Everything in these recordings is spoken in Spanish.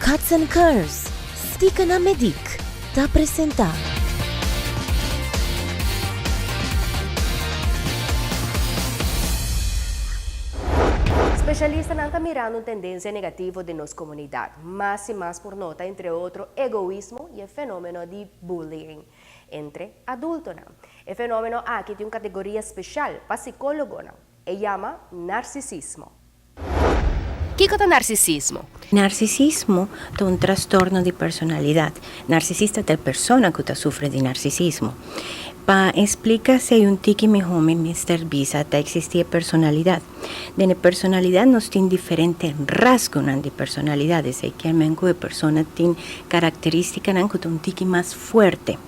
Cuts and Curves, Stica na Medic, ta presenta. Especialistas están mirando una tendencia negativa de nuestra comunidad, más y más por nota, entre otros, egoísmo y el fenómeno de bullying entre adultos. El fenómeno aquí tiene una categoría especial para psicólogos, se llama narcisismo. ¿Qué es narcisismo? Narcisismo è un trastorno di personalità. Narcisista è la persona che soffre di narcisismo. Pa explica se hay un tiki mi home Mr. Visa ta existía personalidad. De personalidad nos tiene diferentes rasgos de personalidades. Hay que almenco persona tiene características que un tiki más fuerte.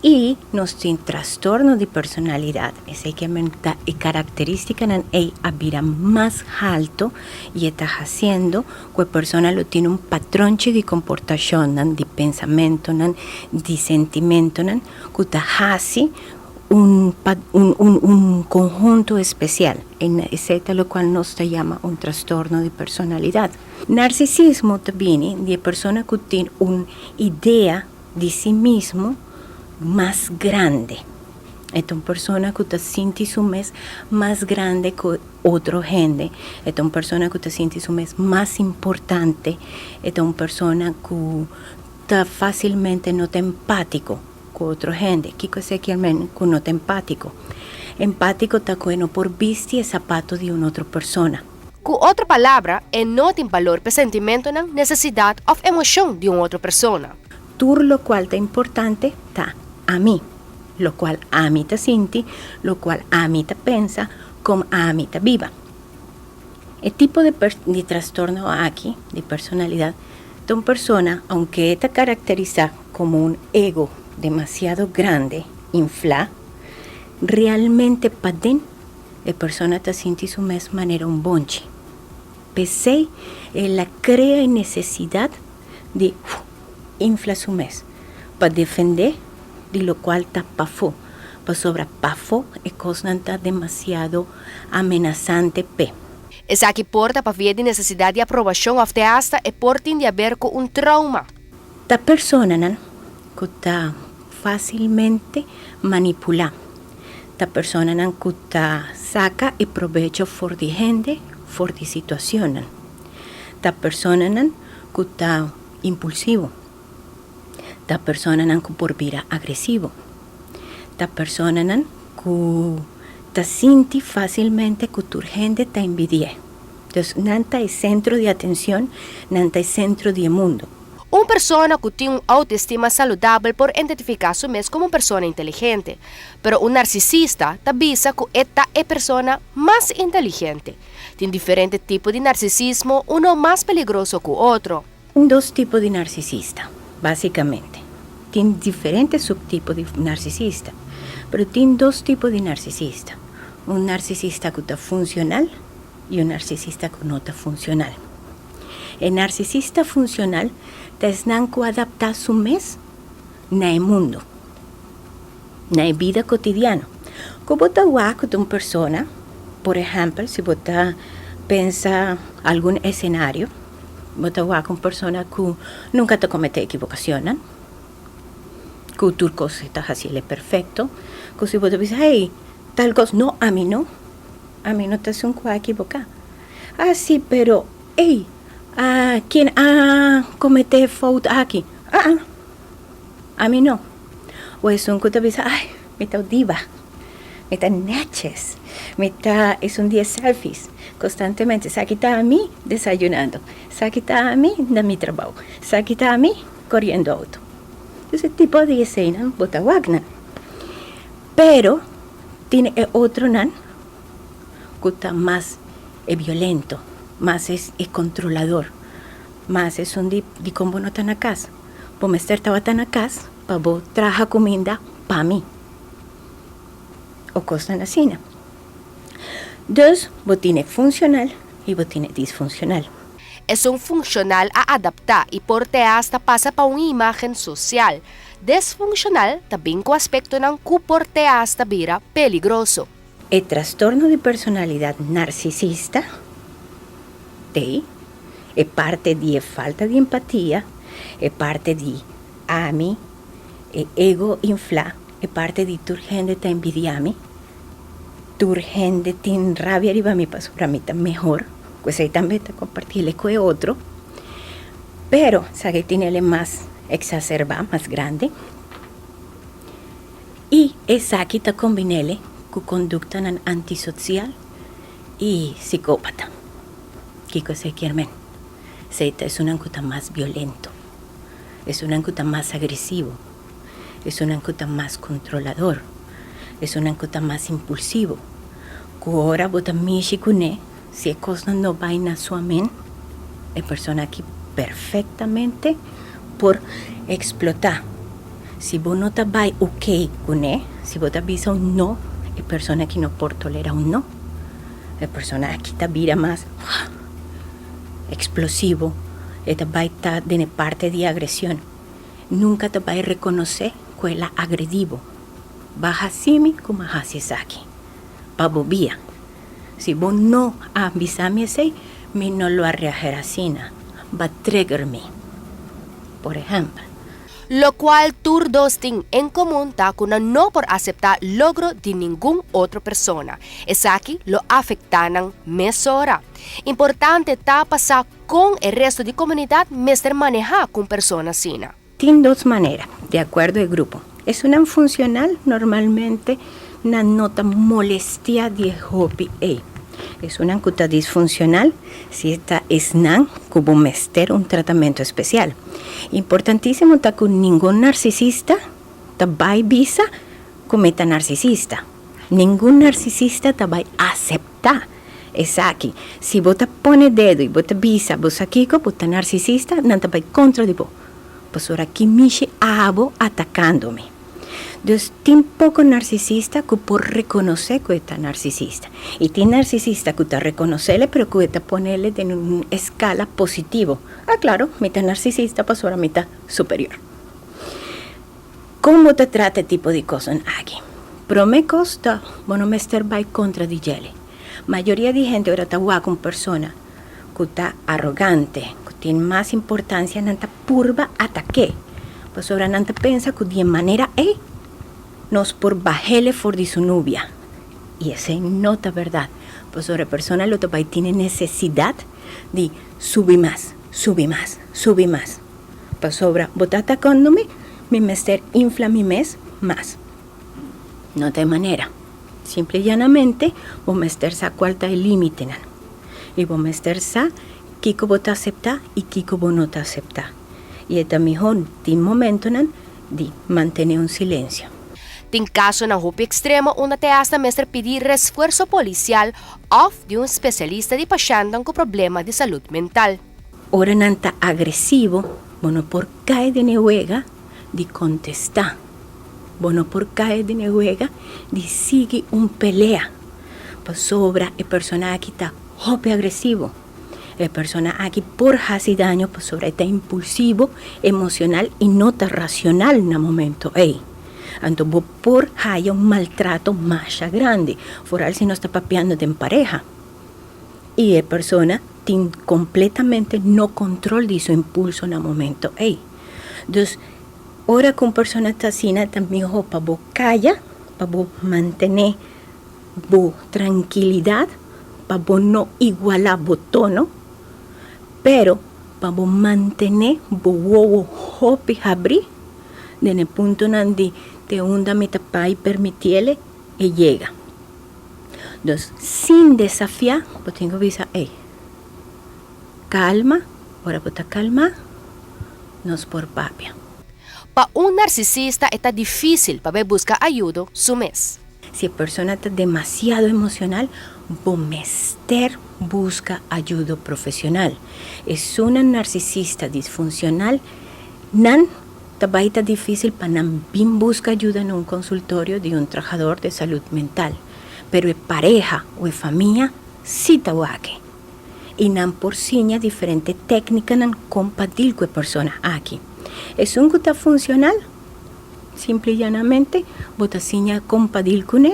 Y nos tiene trastorno de personalidad. Es que características es abrir más alto y está haciendo que la persona lo tiene un patrón de comportación, de pensamiento, de sentimiento, que está haciendo un conjunto especial, es lo cual nos llama un trastorno de personalidad. Narcisismo también de persona que tiene una idea de sí mismo más grande. Es una persona que te siente su mes más grande que otra gente. Es una persona que te siente su mes más importante. Es una persona que está fácilmente no empático con otra gente. ¿Qué es que no es empático? Empático está bueno por vestir el zapato de una otra persona. Con otra palabra, no tiene valor para sentimiento, necesidad o emoción de una otra persona. Todo lo cual está importante está a mí, lo cual a mí te siente, lo cual a mí te pensa, como a mí te viva. El tipo de trastorno aquí, de personalidad, de una persona, aunque está caracterizada como un ego demasiado grande, infla, realmente para dentro, la persona te siente su misma manera un bonche. Pese la crea necesidad de infla su mes para defender de lo cual está pafo. Para sobre pafo es cosa demasiado amenazante. Es aquí porta para ver de necesidad de aprobación o hasta e porta de haber con un trauma. La persona que está fácilmente manipulada. La persona que está saca y provecho for de gente, for de situación. La persona que está impulsivo. La persona que por vida agresivo. La persona que te siente fácilmente que tu gente te envidia. Entonces, nanta es centro de atención, nanta es centro del mundo. Una persona que tiene una autoestima saludable por identificar su mes como una persona inteligente, pero un narcisista te avisa que esta es la persona más inteligente. Tiene diferentes tipos de narcisismo, uno más peligroso que otro. Dos tipos de narcisista, básicamente. Tiene diferentes subtipos de narcisista, pero tiene dos tipos de narcisista. Un narcisista que está funcional y un narcisista que no está funcional. El narcisista funcional es que adapta su mes en el mundo, en la vida cotidiana. Como está con una persona, por ejemplo, si usted piensa algún escenario, usted con una persona que nunca te comete equivocación, que tu cosa está haciendo perfecto, que si usted dice, hey, tal cosa, no te hace un equivocar. Ah, sí, pero, hey, ¿quién comete falta aquí? A mí no. O es un que te dice, ay, me está diva, me está neches, es un día selfies, constantemente, se quita a mí desayunando, se quita a mí de mi trabajo, se quita a mí corriendo auto. Ese tipo de escena, bota Wagner. Pero tiene otro que está más violento, más es controlador, más es un de como no está en la casa. Pues me estaba en la casa, para vos traer comida para mí. O cosas así. Dos, vos tiene funcional y vos tiene disfuncional. Es un funcional a adaptar y por hasta pasa para una imagen social. Disfuncional también con aspecto que por hasta vira peligroso. El trastorno de personalidad narcisista Es parte de falta de empatía, es parte de ami, ego infla, es parte de turgente ta envidiami, turgente tin rabia arriba mi paso para mí tan mejor, pues ahí también te compartirle con otro, pero sabe tiene el más exacerba, más grande, y esa aquí te combinele con conducta antisocial y psicópata. Kiko se quiere Seita es un ancuta más violento, es un ancuta más agresivo, es un ancuta más controlador, es un ancuta más impulsivo. Ahora bota mishi kune, si es cosa no vaina suamen, es persona aquí perfectamente por explotar. Si vos no te vas ok kune, si vos te avisa un no, es persona que no por tolerar un no, es persona aquí te vira más explosivo, te va a estar de parte de agresión. Nunca te va a reconocer que es agredivo. Baja simi como hace aquí. Pabobía. Si vos no avisame ese, me no lo arreajará sina. Va a triggerme. Por ejemplo. Lo cual tur dos tienen en común ta kuna no por aceptar logro de ningún otra persona. Es aquí lo afectanan mesora. Importante ta pasar con el resto de comunidad mester manejar con personas sina. Tiene dos maneras, de acuerdo al grupo. Es una funcional, normalmente una nota molestia de hopi e. Es una ancuta disfuncional, si esta es nan, como mester un tratamiento especial. Importantísimo está con ningún narcisista, ta va visa cometa narcisista. Ningún narcisista te va a aceptar. Es aquí. Si vos te pones dedo y vos te visa, vos aquí, vos te narcisista, no te va contra de vos. Pues ahora aquí mishi abo atacándome. Entonces, tiene poco narcisista que por reconocer que está narcisista. Y tiene narcisista que está reconocerle, pero que está ponerle en una escala positivo. Ah, claro, mitad narcisista, pues ahora mitad superior. ¿Cómo te trata este tipo de cosas aquí? Pero me costa, bueno, me estar by contra de Jelly. Mayoría de gente ahora está con persona que está arrogante, que tiene más importancia en esta purva ataque. Pues ahora no piensa que de manera nos por bajele for de su novia. Y esa no es verdad. Pues ahora persona lo que tiene necesidad de subir más, subir más, subir más. Pues ahora vos está atacándome, mi mester infla mi mes más. No de manera. Simple y llanamente, vos mester sa cuál el límite. Y vos mester sa, kiko vos te acepta y kiko vos no te acepta. Y esta mejor de momento de mantener un silencio. En caso na hopi extremo, una te hasta mester pedir refuerzo policial o de un especialista de pacientes con problemas de salud mental. Ahora nanta agresivo, bueno por caer de nehuega, de contestar. Bueno por caer de nehuega, de sigue un pelea. Pues sobra el persona aquí está hopi agresivo. El persona aquí por hacer daño, pues sobre está impulsivo, emocional y no tan racional en el momento. Entonces, por haya un maltrato más grande, foral si no está papeando en pareja. Y la persona tiene completamente no control de su impulso en el momento. Entonces, ahora con persona está así, también para vos calla, para vos mantener vos tranquilidad, para vos no igualar vos tono, pero para vos mantener vos hopi abrir, en el punto donde te hunda mi tapa y permitirle y llega. Entonces, sin desafiar, pues tengo que decir, calma, ahora pues calma, no es por papia. Para un narcisista está difícil para buscar ayuda su mes. Si la persona está demasiado emocional, mester busca ayuda profesional. Es una narcisista disfuncional, también está difícil para bien busca ayuda en un consultorio de un trabajador de salud mental. Pero es pareja o es familia, sí está aquí. Y nan por seña diferente técnica nan compatible con persona aquí. Es un gusta funcional, simple y llanamente, bota seña compatible con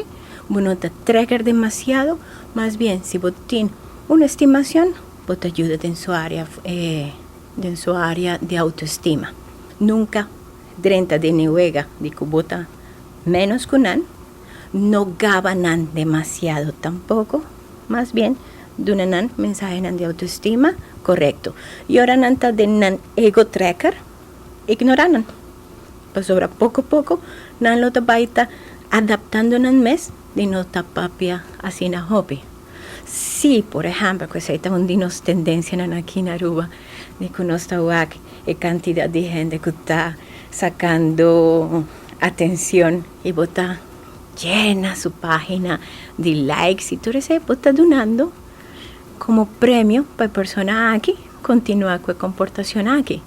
bueno te trigger demasiado, más bien si vos tienes una estimación, bota ayuda en su área de autoestima. Nunca drenta de niega de que bota menos que nan, no gabanan demasiado tampoco, más bien de nan mensaje nan de autoestima correcto. Y ahora nanta de nan ego tracker, ignoranan. Pues sobra poco a poco, nan lo tabaita adaptando nan mes de no tapapia así na hobby. Sí, por ejemplo, que se está hundinos tendencia aquí en Aruba, de que no está cantidad de gente que está sacando atención y bota llena su página de likes y todo eso, está donando como premio para personas aquí continuar con comportación aquí.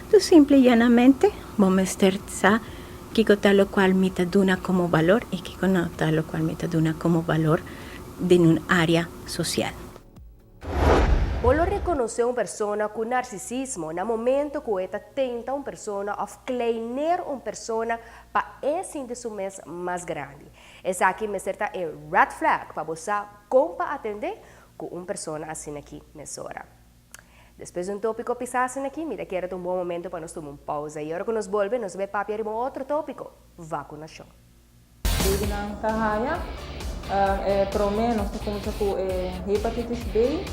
Entonces, simple y llanamente, vamos a estar que tal lo cual me duna como valor y que tal lo cual me duna como valor de un área social. Polo reconocer una persona con narcisismo en el momento que esta tenta una persona o kleiner una persona para ese de su mes más grande. Es aquí me certa red flag para você como atender con una persona así aquí mesora. Después de un tópico pisarse aquí, mira que era un buen momento para nos tomar una pausa. Y ahora que nos vuelve, nos ve papi a otro tópico, vacunación. Baby ng kahaya, promenos na kung sa hepatitis B,